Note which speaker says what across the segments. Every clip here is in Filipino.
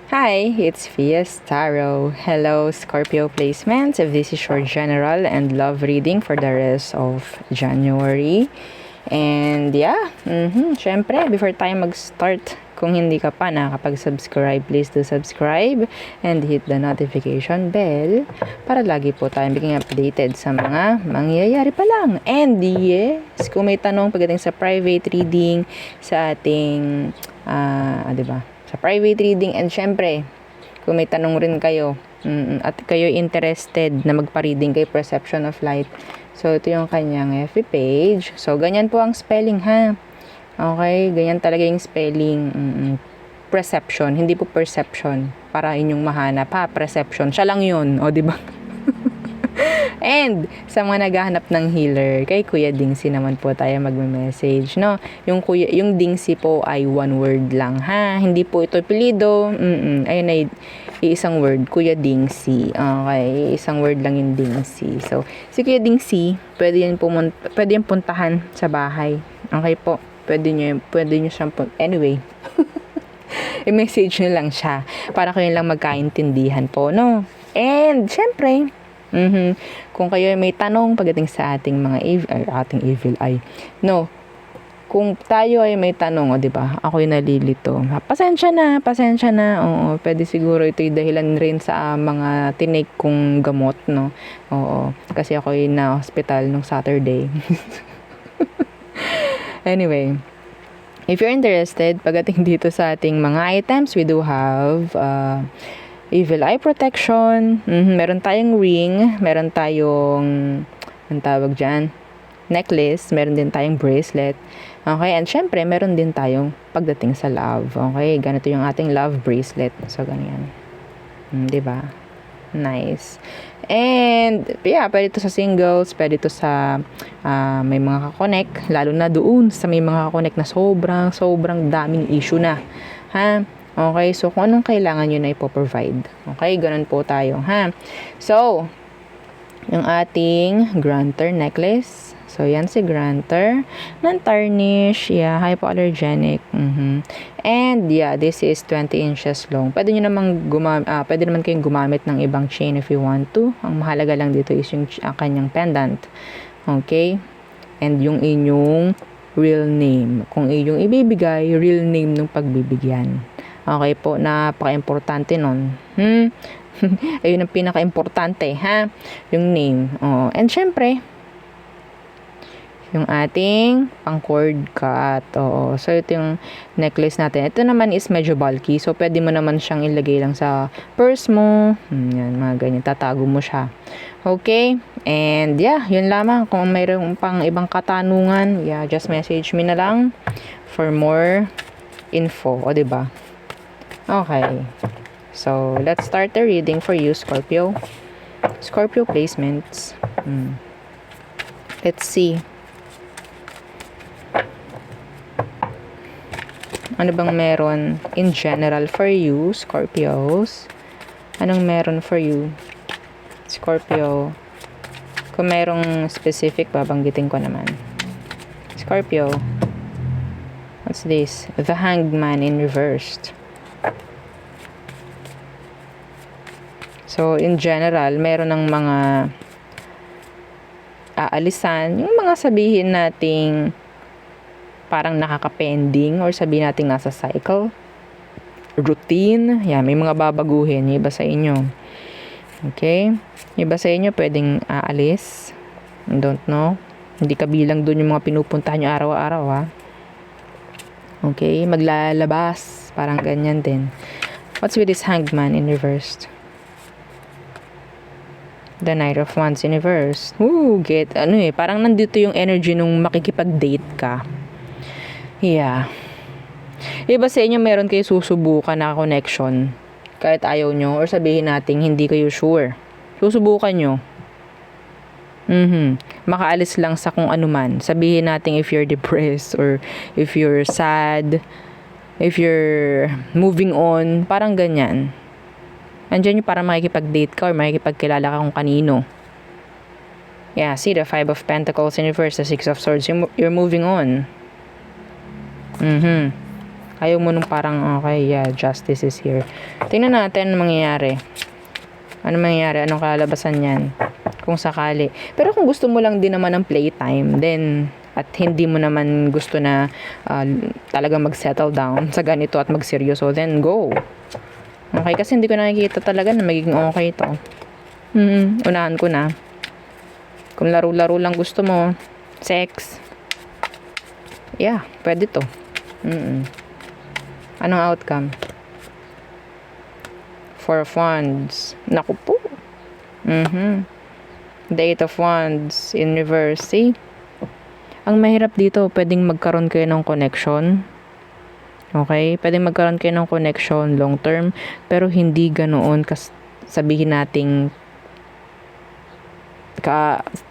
Speaker 1: Hi, it's Fias Tarot. Hello, Scorpio placements. If this is your general and love reading for the rest of January. And yeah, syempre, before tayo mag-start, kung hindi ka pa nakakapag-subscribe, please do subscribe and hit the notification bell para lagi po tayong biging updated sa mga mangyayari pa lang. And yes, kung may tanong pagdating sa private reading, sa ating, diba? Sa private reading, and syempre, kung may tanong rin kayo, at kayo interested na magpa-reading kay Perception of Light, so ito yung kanyang FB page. So ganyan po ang spelling, ha? Okay, ganyan talaga yung spelling. Perception, hindi po perception, para inyong mahanap, ha? Perception, siya lang yun, o diba? And sa mga naghahanap ng healer, kay Kuya Dingsi naman po tayo magme-message, no? Yung Dingsi po ay one word lang, ha? Hindi po ito apelyido. Ayun ay isang word, Kuya Dingsi. Okay, isang word lang yung Dingsi. So, si Kuya Dingsi, pwede yan puntahan sa bahay. Okay po. Pwede nyo siyang anyway. I-message nyo lang siya para kayo lang magkaintindihan po, no? And syempre, kung kayo may tanong pagdating sa ating mga evil eye. No. Kung tayo ay may tanong, di ba? Ako'y nalilito. Pasensya na. Oo, pwede siguro ito'y dahilan rin sa mga tinake kong gamot, no? Oo, kasi ako'y na hospital nung Saturday. Anyway, if you're interested, pagdating dito sa ating mga items, we do have evil eye protection, meron tayong ring, meron tayong, ang tawag dyan, necklace, meron din tayong bracelet, okay, and syempre, meron din tayong pagdating sa love, okay, ganito yung ating love bracelet, so ganyan, diba? Nice. And yeah, pwede ito sa singles, pwede ito sa may mga kakonek, lalo na doon sa may mga kakonek na sobrang daming issue na, ha? Okay, so kung anong kailangan nyo na ipoprovide. Okay, ganun po tayo, ha? So, yung ating Grantor necklace. So, yan si Grantor. Non-tarnish, yeah, hypoallergenic. And, yeah, this is 20 inches long. Pwede naman kayong gumamit ng ibang chain if you want to. Ang mahalaga lang dito is yung kanyang pendant. Okay? And yung inyong real name. Kung inyong ibibigay, real name ng pagbibigyan. Okay po, napaka-importante nun. Ayun ang pinaka-importante, ha? Yung name. Oh. And syempre, yung ating pang-cord cut. Oo. So, ito yung necklace natin. Ito naman is medyo bulky. So, pwede mo naman siyang ilagay lang sa purse mo. Yan, mga ganyan. Tatago mo siya. Okay? And, yeah, yun lamang. Kung mayroong pang ibang katanungan, yeah, just message me na lang for more info. O, diba? Okay. So, let's start the reading for you, Scorpio. Scorpio placements. Let's see. Ano bang meron in general for you, Scorpios? Anong meron for you, Scorpio? Kung merong specific, babanggitin ko naman. Scorpio. What's this? The Hanged Man in reversed. So, in general, meron ng mga aalisan. Yung mga sabihin nating parang nakaka-pending or sabihin nating nasa cycle. Routine. Yan, may mga babaguhin. Yung iba sa inyo. Okay? Yung iba sa inyo pwedeng aalis. I don't know. Hindi kabilang dun yung mga pinupuntahan nyo araw-araw, ha? Okay? Maglalabas. Parang ganyan din. What's with this Hanged Man in reversed? The Knight of Wands in reverse. Parang nandito yung energy nung makikipag-date ka. Yeah. Iba sa inyo meron kayo susubukan na connection. Kahit ayaw nyo, or sabihin natin hindi kayo sure. Susubukan nyo. Makaalis lang sa kung ano man. Sabihin natin if you're depressed, or if you're sad, if you're moving on, parang ganyan. Andiyan yung para makikipag-date ka or makikipagkilala ka kung kanino. Yeah, see the 5 of Pentacles in reverse, the 6 of Swords. You're moving on. Ayaw mo nung parang, okay, yeah, justice is here. Tingnan natin ano mangyayari. Ano mangyayari? Anong kalabasan yan? Kung sakali. Pero kung gusto mo lang din naman ng playtime, then, at hindi mo naman gusto na talaga mag-settle down sa ganito at magseryoso, then go. Okay? Kasi hindi ko nakikita talaga na magiging okay ito. Unahan ko na. Kung laro-laro lang gusto mo, sex, yeah, pwede to. Anong outcome? Four of Wands. Naku po. The Eight of Wands in reverse. See? Ang mahirap dito, pwedeng magkaroon kayo ng connection. Okay? Pwedeng magkaroon kayo ng connection long term, pero hindi ganoon sabihin nating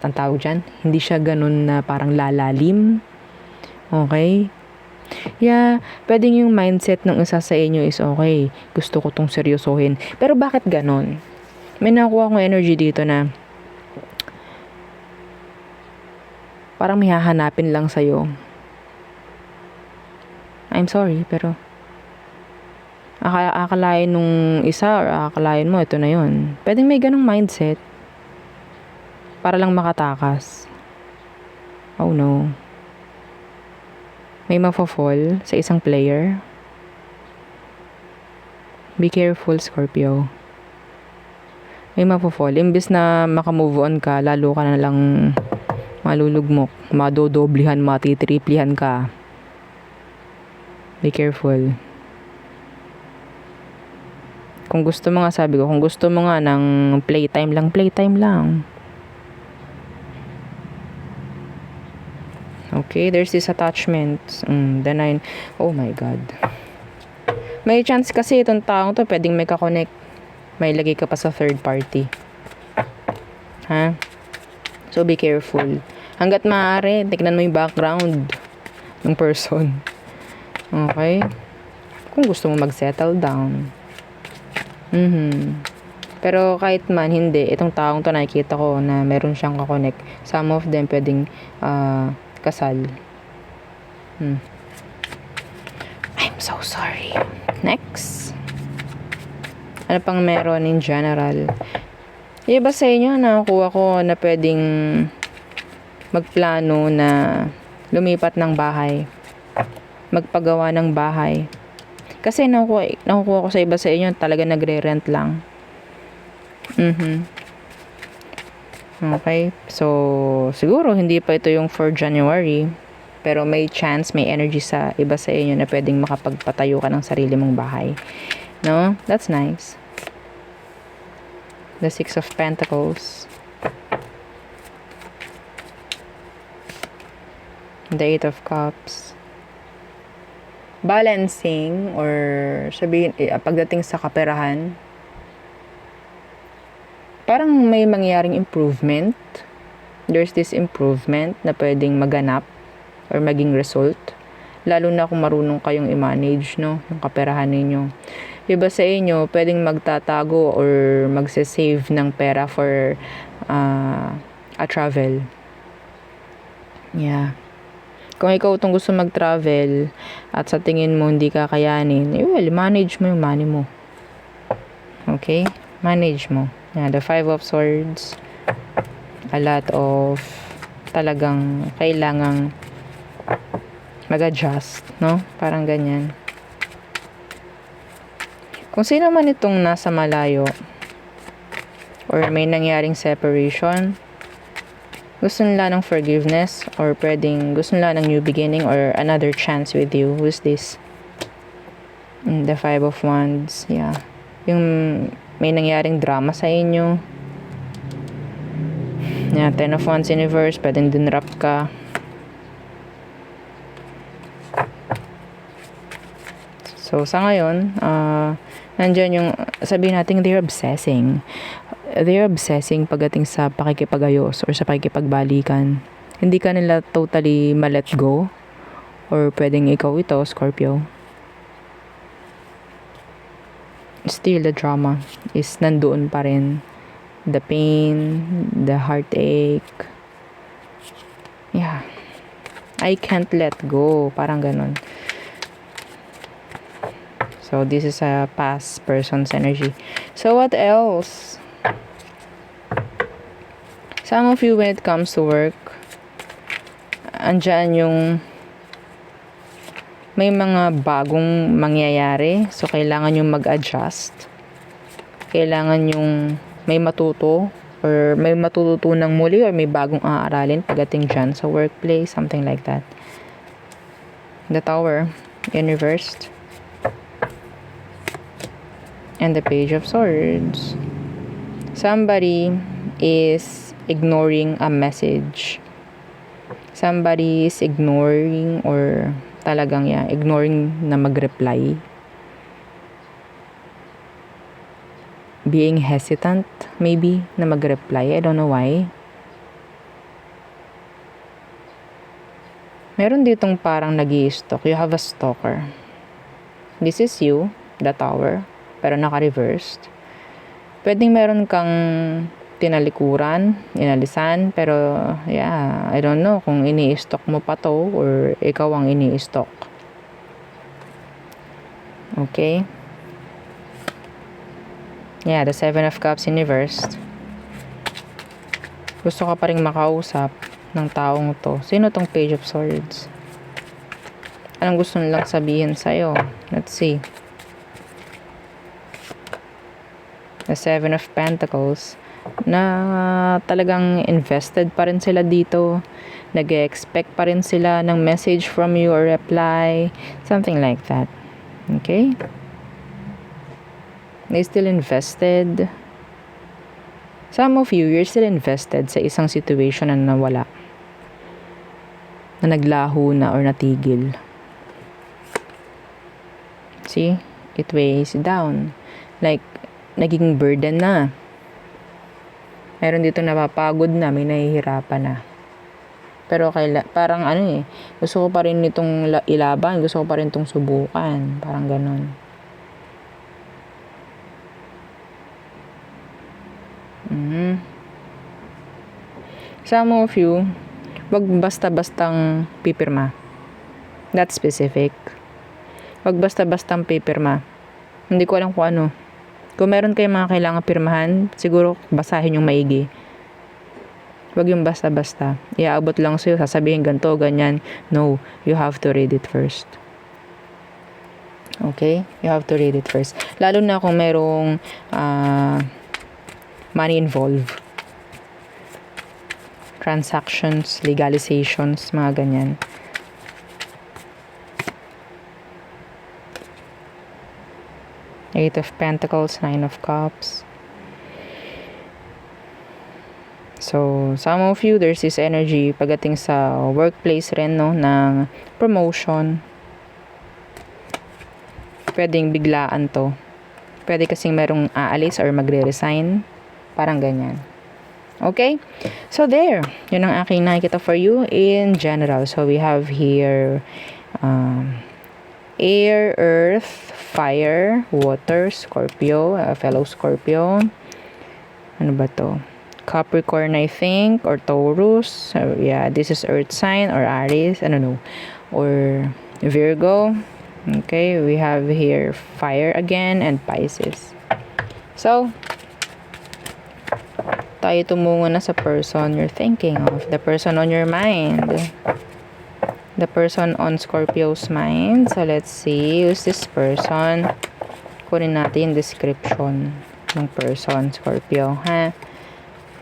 Speaker 1: ang tawag dyan, hindi siya ganun na parang lalalim. Okay? Yeah, pwedeng yung mindset ng isa sa inyo is okay, gusto ko tong seryosohin. Pero bakit ganun? May nakuha akong energy dito na parang may hahanapin lang sa'yo. I'm sorry, pero akalain nung isa or akalain mo, ito na yun. Pwedeng may ganung mindset para lang makatakas. Oh no. May mafo-fall sa isang player. Be careful, Scorpio. May mafo-fall. Imbis na makamove on ka, lalo ka na lang malulugmok, madodoblihan, matitriplihan ka. Be careful. Kung gusto mo nga, sabi ko, kung gusto mo nga ng playtime lang. Okay, there's this attachment. The 9. Oh my God. May chance kasi itong taong to, pwedeng may kakonect. May lagay ka pa sa third party. Ha? So, be careful. Hanggat maaari, tignan mo yung background ng person. Okay? Kung gusto mo mag-settle down. Pero kahit man hindi, itong taong to nakikita ko na meron siyang kakonect. Some of them pwedeng kasal. I'm so sorry. Next. Ano pang meron in general? Iba sa inyo, nakuha ko na pwedeng magplano na lumipat ng bahay. Magpagawa ng bahay. Kasi nakukuha ko sa iba sa inyo, talaga nagre-rent lang. Okay, so siguro hindi pa ito yung for January, pero may chance, may energy sa iba sa inyo na pwedeng makapagpatayo ka ng sarili mong bahay. No? That's nice. The Six of Pentacles. The Eight of Cups. Balancing or sabihin, pagdating sa kaperahan, parang may mangyaring improvement. There's this improvement na pwedeng maganap or maging result. Lalo na kung marunong kayong i-manage, no? Yung kaperahan ninyo. Iba sa inyo, pwedeng magtatago or magse-save ng pera for a travel. Yeah. Kung ikaw itong gusto mag-travel at sa tingin mo hindi kakayanin, well, manage mo yung money mo. Okay? Manage mo. Yeah, the Five of Swords. A lot of talagang kailangang mag-adjust, no? Parang ganyan. Kung sino man itong nasa malayo or may nangyaring separation, gusto nila ng forgiveness or pwedeng gusto nila ng new beginning or another chance with you. Who's this? The Five of Wands. Yeah. Yung may nangyaring drama sa inyo. Yeah, Ten of Wands in reverse. Pwedeng dinrap ka. So, sa ngayon, nandyan yung, sabihin natin, they're obsessing. They're obsessing pagdating sa pakikipagayos or sa pakikipagbalikan. Hindi ka nila totally ma-let go. Or pwedeng ikaw ito, Scorpio. Still, the drama is nandoon pa rin. The pain, the heartache. Yeah. I can't let go. Parang ganun. So, this is a past person's energy. So, what else? Some of you, when it comes to work, andyan yung may mga bagong mangyayari. So, kailangan yung mag-adjust. Kailangan yung may matuto or may matututunang muli or may bagong aaralin pagdating dyan sa workplace, something like that. The Tower in reversed. And the Page of Swords. Somebody is ignoring a message. Somebody is ignoring or talagang ignoring na mag-reply. Being hesitant, maybe, na mag-reply. I don't know why. Meron ditong parang nag-i-stalk. You have a stalker. This is you, the Tower, pero naka-reversed. Pwedeng meron kang tinalikuran, inalisan, pero I don't know kung ini-stalk mo pa to or ikaw ang ini-stalk. Okay? The Seven of Cups in reversed. Gusto ka pa rin makausap ng taong to. Sino tong Page of Swords? Anong gusto nilang sabihin sa'yo? Let's see. The Seven of Pentacles. Na talagang invested pa rin sila dito. Nag-expect pa rin sila ng message from you or reply. Something like that. Okay? They still invested. Some of you, you're still invested sa isang situation na nawala. Na naglaho na or natigil. See? It weighs down. Like, naging burden na. Meron dito napapagod na, may nahihirapan na. Pero parang gusto ko pa rin itong ilaban, gusto ko pa rin itong subukan. Parang ganon. Some of you, wag basta-bastang pipirma. That's specific. Wag basta-bastang pipirma. Hindi ko alam kung ano. Kung meron kayong mga kailangan pirmahan, siguro basahin yung maigi. Wag yung basta-basta. Iaabot lang sa'yo, sasabihin ganito, ganyan. No, you have to read it first. Okay? You have to read it first. Lalo na kung merong money involved. Transactions, legalizations, mga ganyan. Eight of Pentacles, Nine of Cups. So, some of you, there's this energy pagdating sa workplace rin, no, ng promotion. Pwedeng biglaan to. Pwede kasing merong aalis or magre-resign. Parang ganyan. Okay? So, there. Yun ang aking nakikita for you in general. So, we have here air, earth, fire, water, Scorpio, fellow Scorpio. Ano ba to? Capricorn, I think, or Taurus. So, this is earth sign or Aries. I don't know. Or Virgo. Okay, we have here fire again and Pisces. So, tayo tumungo na sa person you're thinking of. The person on your mind. The person on Scorpio's mind. So, let's see. Who's this person? Kunin natin yung description ng person, Scorpio. Ha?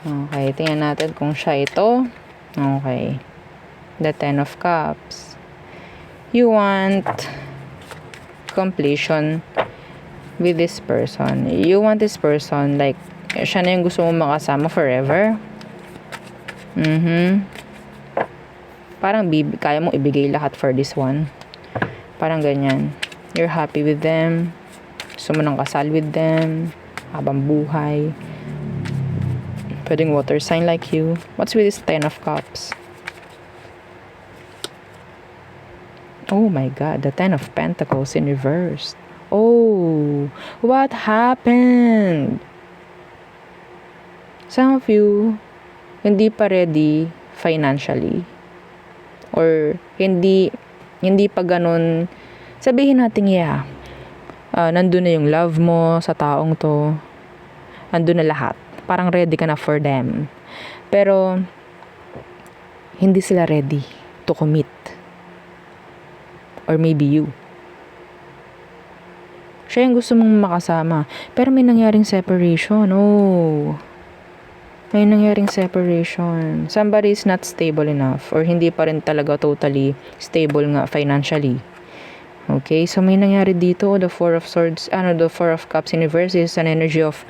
Speaker 1: Okay, tingnan natin kung siya ito. Okay. The Ten of Cups. You want completion with this person. You want this person, like, siya na yung gusto mong makasama forever. Parang kaya mong ibigay lahat for this one. Parang ganyan. You're happy with them. Gusto mo nang kasal with them. Habang buhay. Pwedeng water sign like you. What's with this Ten of Cups? Oh my God, the Ten of Pentacles in reverse. Oh, what happened? Some of you, hindi pa ready financially. Or hindi pa ganun, sabihin natin nandun na yung love mo sa taong to. Nandun na lahat. Parang ready ka na for them. Pero, hindi sila ready to commit. Or maybe you. Siya yung gusto mong makasama. Pero may nangyaring separation. Oh. May nangyaring separation. Somebody is not stable enough. Or hindi pa rin talaga totally stable nga financially. Okay, so may nangyari dito, the Four of Swords, the Four of Cups in reverse is an energy of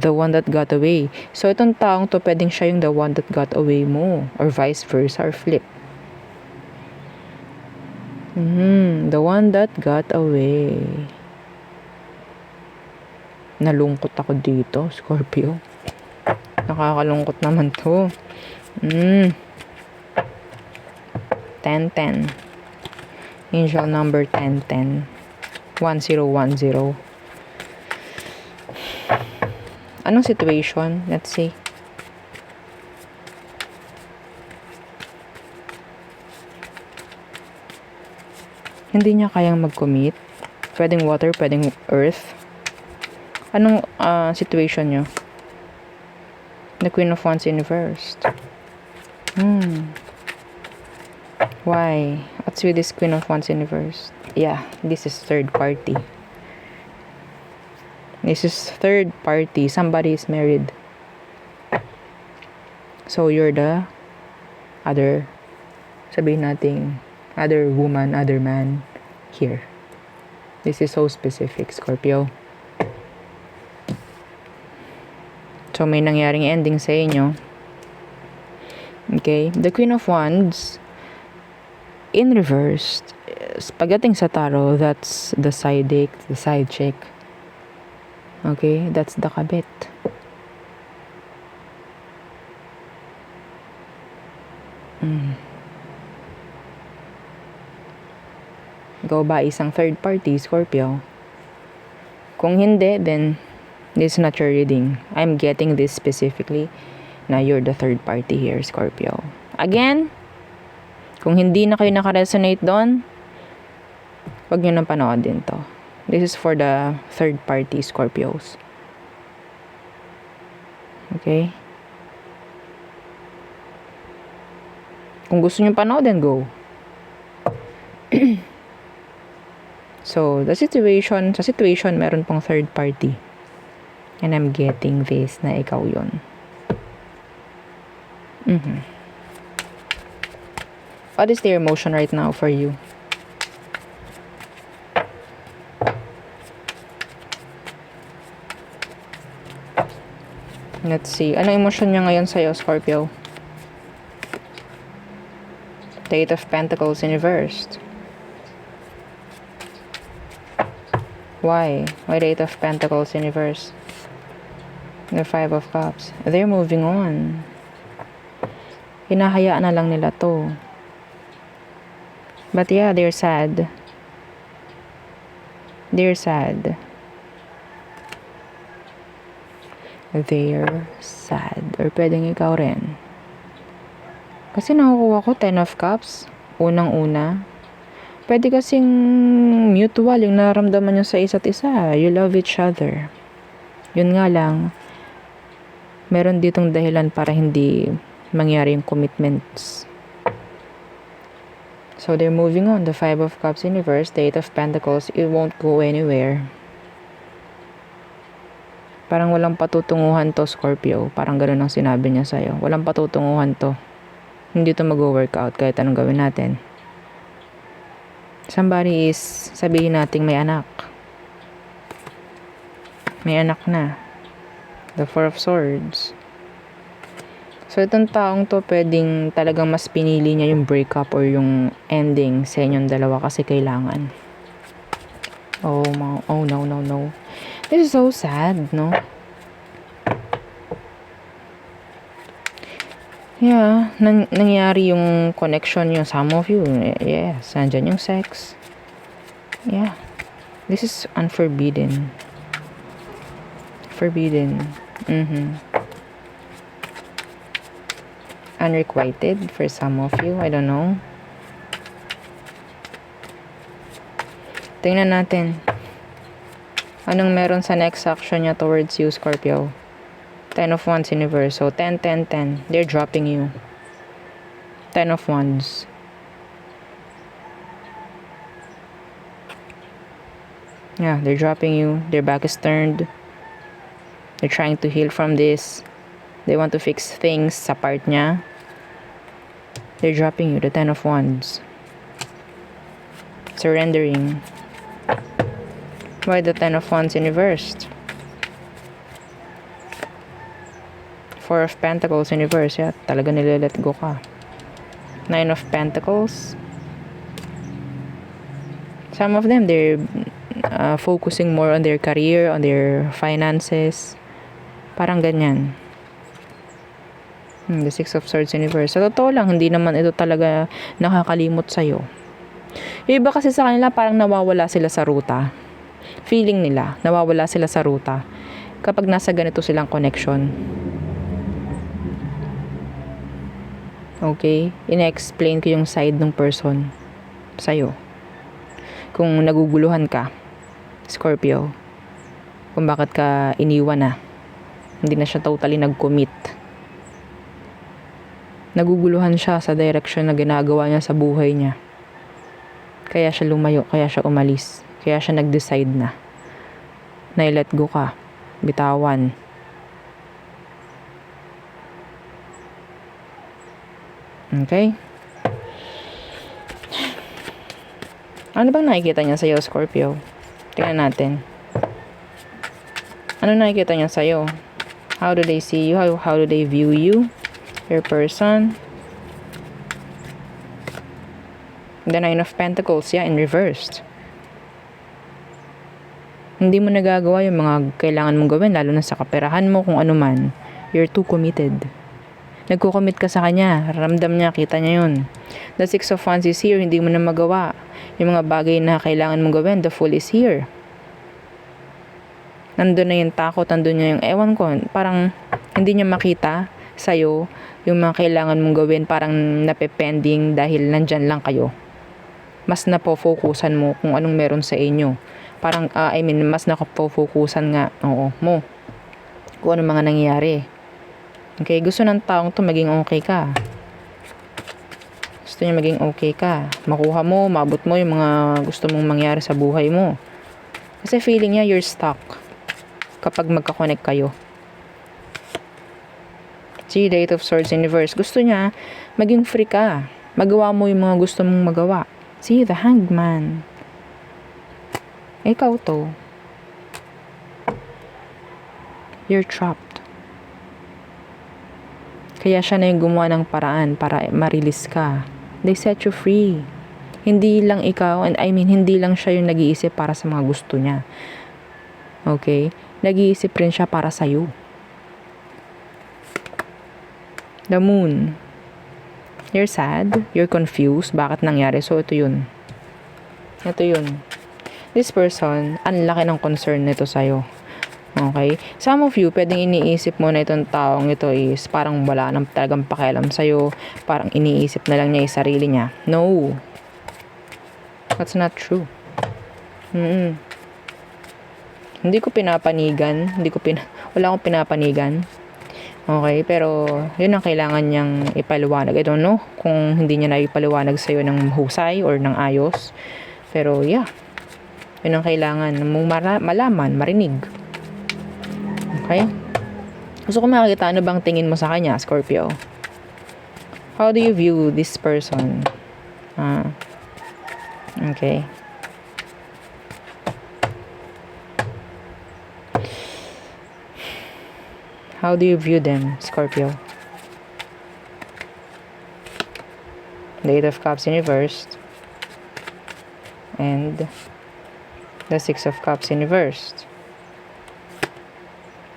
Speaker 1: the one that got away. So itong taong to, pwedeng siya yung the one that got away mo, or vice versa, or flip. The one that got away. Nalungkot ako dito, Scorpio. Nakakalungkot naman to. 10-10. Angel number 1010. 1010. Anong situation? Let's see. Hindi niya kayang mag-commit. Pwedeng water, pwedeng earth. Anong situation niyo? The Queen of Wands in reversed. Why? What's with this Queen of Wands in reverse? Yeah, this is third party. This is third party. Somebody is married. So, you're the other, sabihin natin, other woman, other man here. This is so specific, Scorpio. So, may nangyaring ending sa inyo. Okay? The Queen of Wands in reverse, pagdating sa tarot, that's the side dick, the side chick. Okay? That's the kabit. Ikaw ba isang third party, Scorpio? Kung hindi, then this is not your reading. I'm getting this specifically na you're the third party here, Scorpio. Again, kung hindi na kayo nakaresonate doon, wag nyo nang panoodin to. This is for the third party Scorpios. Okay? Kung gusto nyo panoodin, go. So, sa situation, meron pong third party. And I'm getting this na ikaw yun. What is their emotion right now for you? Let's see. Ano emotion niya ngayon sa'yo, Scorpio? The Eight of Pentacles in reversed. Why? Why the Eight of Pentacles in reverse? The Five of Cups. They're moving on. Hinahayaan na lang nila to. But yeah, they're sad. They're sad. They're sad. Or pwedeng ikaw rin. Kasi nakukuha ko 10 of Cups. Unang-una. Pwede kasing mutual yung nararamdaman nyo sa isa't isa. You love each other. Yun nga lang, meron ditong dahilan para hindi mangyari yung commitments. So, they're moving on. The Five of Cups in reverse, the Eight of Pentacles, it won't go anywhere. Parang walang patutunguhan to, Scorpio. Parang ganun ang sinabi niya sa'yo. Walang patutunguhan to. Hindi to mag-workout kahit anong gawin natin. Somebody is, sabihin natin may anak. May anak na. The Four of Swords. So, itong taong to, pwedeng talagang mas pinili niya yung breakup or yung ending sa inyong dalawa kasi kailangan. Oh no. This is so sad, no? Yeah, nangyari yung connection yung some of you. Yes, nandyan yung sex. Yeah. This is unforbidden. Forbidden. Unrequited for some of you. I don't know. Tingnan natin. Anong meron sa next action niya towards you, Scorpio? 10 of Wands in reverse. So, 10, 10, 10. They're dropping you. 10 of Wands. Yeah, they're dropping you. Their back is turned. They're trying to heal from this. They want to fix things sa part niya. They're dropping you. The 10 of Wands. Surrendering. Why the 10 of Wands in reversed? 4 of Pentacles in reverse. Yeah, talaga nililet go ka. 9 of Pentacles. Some of them, they're focusing more on their career, on their finances. Parang ganyan. The 6 of Swords in reverse. Sa totoo lang, hindi naman ito talaga nakakalimot sa'yo. Yung iba kasi sa kanila, parang nawawala sila sa ruta. Feeling nila, nawawala sila sa ruta kapag nasa ganito silang connection. Okay? Ina-explain ko yung side ng person sa'yo. Kung naguguluhan ka, Scorpio, kung bakit ka iniwan na, hindi na siya totally nag-commit. Naguguluhan siya sa direction na ginagawa niya sa buhay niya. Kaya siya lumayo, kaya siya umalis, kaya siya nag-decide na i-let go ka, bitawan. Okay? Ano bang nakikita niya sa'yo, Scorpio? Tingnan natin. Ano nakikita niya sa'yo? How do they see you? How do they view you? Your person? The 9 of Pentacles, yeah, in reversed. Hindi mo nagagawa yung mga kailangan mong gawin, lalo na sa kaperahan mo, kung ano man. You're too committed. Nagko-commit ka sa kanya, ramdam niya, kita niya yun. The 6 of Wands is here, hindi mo na magawa. Yung mga bagay na kailangan mong gawin, the Fool is here. Nandun na yung takot, nandun na yung ewan ko, parang hindi niya makita sa'yo yung mga kailangan mong gawin, parang napepending dahil nandyan lang kayo. Mas napofokusan mo kung anong meron sa inyo. Parang, mas nakapofokusan nga, mo. Kung anong mga nangyayari. Okay, gusto ng taong to maging okay ka. Gusto niya maging okay ka. Makuha mo, maabot mo yung mga gusto mong mangyari sa buhay mo. Kasi feeling niya you're stuck kapag magka-connect kayo. See, the 8 of Swords in reverse. Gusto niya maging free ka. Magawa mo yung mga gusto mong magawa. See, the Hanged Man. Ikaw to. You're trapped. Kaya siya na yung gumawa ng paraan para ma-release ka. They set you free. Hindi lang ikaw, and hindi lang siya yung nag-iisip para sa mga gusto niya. Okay? Nag-iisip rin siya para sa'yo. The Moon. You're sad. You're confused. Bakit nangyari? So, ito yun. Ito yun. This person, ang laki ng concern nito sa'yo. Okay? Some of you, pwedeng iniisip mo na itong taong ito is parang wala nang talagang pakialam sa'yo. Parang iniisip na lang niya yung sarili niya. No. That's not true. Hindi ko pinapanigan. Wala akong pinapanigan. Okay? Pero, yun ang kailangan niyang ipaliwanag. I don't know kung hindi niya na ipaliwanag sa'yo ng husay or ng ayos. Pero, yeah. Yun ang kailangan mong malaman, marinig. Okay? Gusto ko makakita ano bang tingin mo sa kanya, Scorpio. How do you view this person? Okay. How do you view them, Scorpio? The 8 of Cups in reverse. And the 6 of Cups in reverse.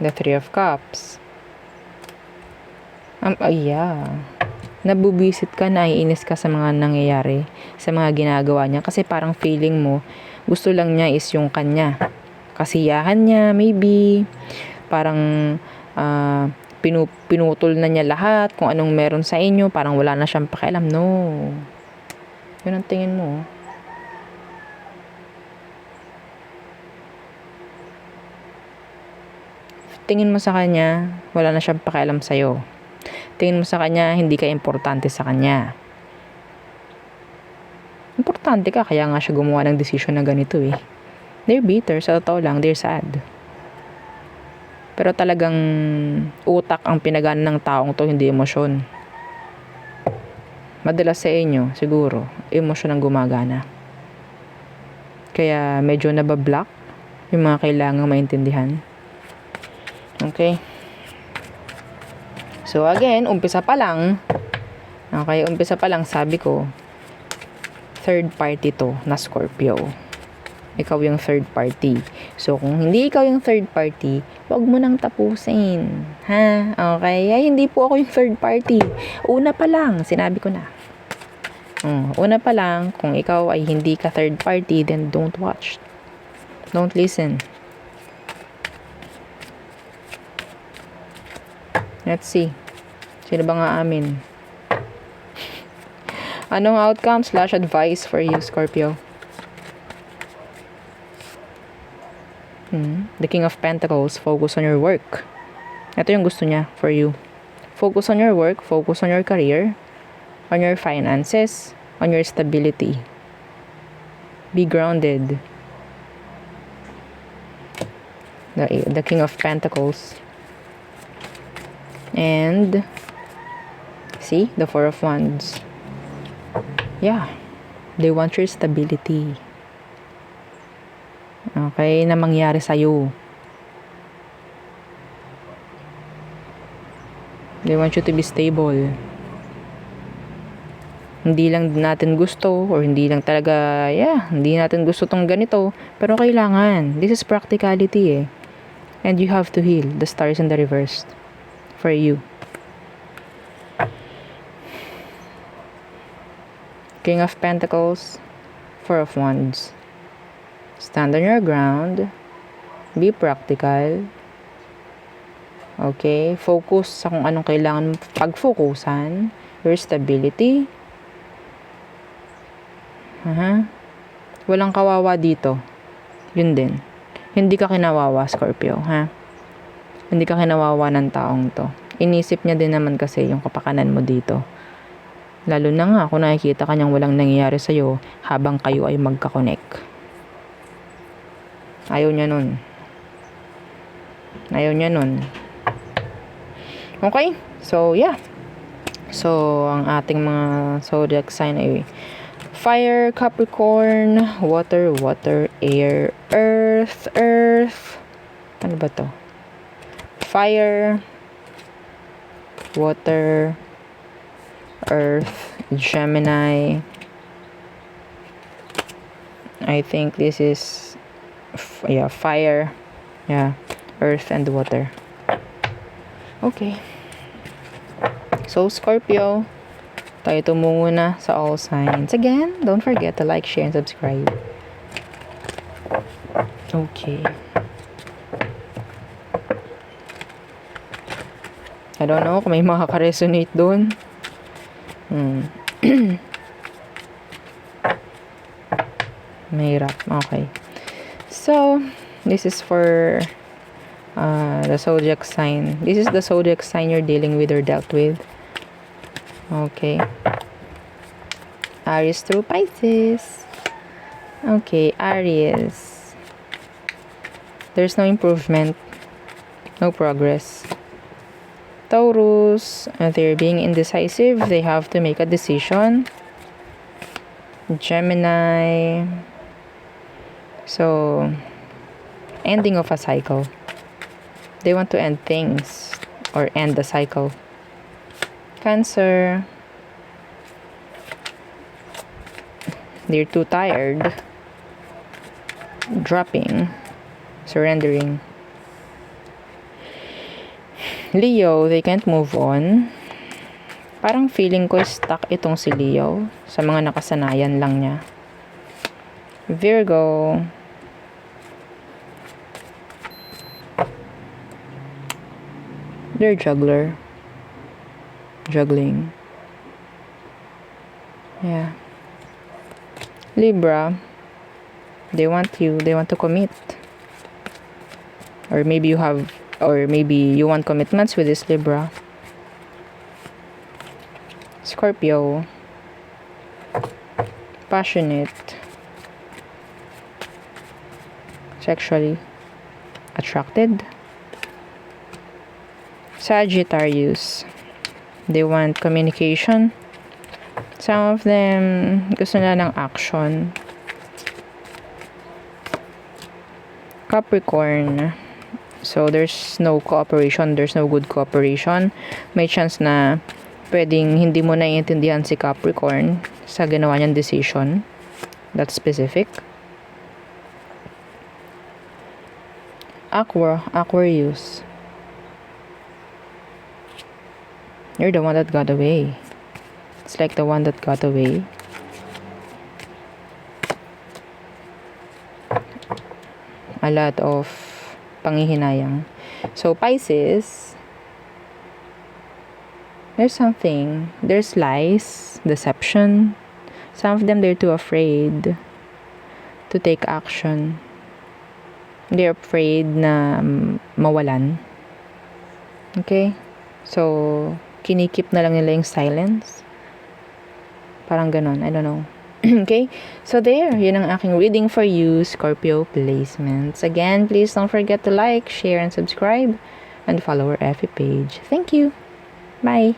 Speaker 1: The 3 of Cups. Yeah. Nabubisit ka, naiinis ka sa mga nangyayari, sa mga ginagawa niya. Kasi parang feeling mo, gusto lang niya is yung kanya. Kasiyahan niya, maybe. Parang, pinutol na niya lahat. Kung anong meron sa inyo, parang wala na siyang pakialam. No. Yun ang tingin mo. tingin mo sa kanya, wala na siyang pakialam sa'yo. Tingin mo sa kanya, hindi ka importante sa kanya. Importante ka, kaya nga siya gumawa ng desisyon na ganito eh. They're bitter, sa totoo lang, they're sad. Pero talagang utak ang pinagana ng taong to, hindi emosyon. Madalas sa inyo, siguro, emosyon ang gumagana. Kaya medyo nabablock yung mga kailangang maintindihan. Okay? So again, umpisa pa lang, sabi ko, third party to na Scorpio. Ikaw yung third party. So, kung hindi ikaw yung third party, wag mo nang tapusin. Ha? Okay? Ay, hindi po ako yung third party. Una pa lang, sinabi ko na. Una pa lang, kung ikaw ay hindi ka third party, then don't watch. Don't listen. Let's see. Sino ba nga amin? Anong outcome / advice for you, Scorpio? The King of Pentacles, focus on your work. Ito yung gusto niya for you. Focus on your work, focus on your career, on your finances, on your stability. Be grounded. The King of Pentacles. And see, the Four of Wands. Yeah, they want your stability. Okay, na mangyari sa'yo. They want you to be stable. Hindi lang natin gusto, or hindi lang talaga, hindi natin gusto tong ganito, pero kailangan. This is practicality eh. And you have to heal. The star is in the reverse. For you. King of Pentacles, Four of Wands. Stand on your ground. Be practical. Okay? Focus sa kung anong kailangan pag-focusan. Your stability. Walang kawawa dito. Yun din. Hindi ka kinawawa, Scorpio. Hindi ka kinawawa ng taong to. Inisip niya din naman kasi yung kapakanan mo dito. Lalo na nga kung nakikita ka niyang walang nangyayari sa'yo habang kayo ay magka-connect. Ayaw niya nun. Okay? So, yeah. So, ang ating mga zodiac sign ay fire, Capricorn, water, air, earth. Ano ba to? Fire, water, earth, Gemini. I think this is fire, earth and water. Okay. So, Scorpio, tayo tumungo na sa all signs. Again, don't forget to like, share, and subscribe. Okay. I don't know kung may makaka-resonate doon. Mahirap. Okay. So, this is for the zodiac sign. This is the zodiac sign you're dealing with or dealt with. Okay. Aries through Pisces. Okay, Aries. There's no improvement. No progress. Taurus, they're being indecisive. They have to make a decision. Gemini. So, ending of a cycle. They want to end things or end the cycle. Cancer. They're too tired. Dropping. Surrendering. Leo, they can't move on. Parang feeling ko stuck itong si Leo sa mga nakasanayan lang niya. Virgo. They're juggling. Yeah. Libra, they want to commit. Or maybe you have Or maybe you want commitments with this Libra. Scorpio. Passionate. Sexually attracted. Sagittarius. They want communication. Some of them gusto nila ng action. Capricorn. So, there's no cooperation. There's no good cooperation. May chance na pwedeng hindi mo naiintindihan si Capricorn sa ginawa niyang decision. That's specific. Aquarius. You're the one that got away. It's like the one that got away. A lot of panghihinayang. So, Pisces, there's something. There's lies, deception. Some of them, they're too afraid to take action. They're afraid na mawalan. Okay? So, kinikip na lang nila yung silence. Parang ganon. I don't know. Okay? So, there. Yun ang aking reading for you, Scorpio placements. Again, please don't forget to like, share, and subscribe. And follow our FB page. Thank you. Bye.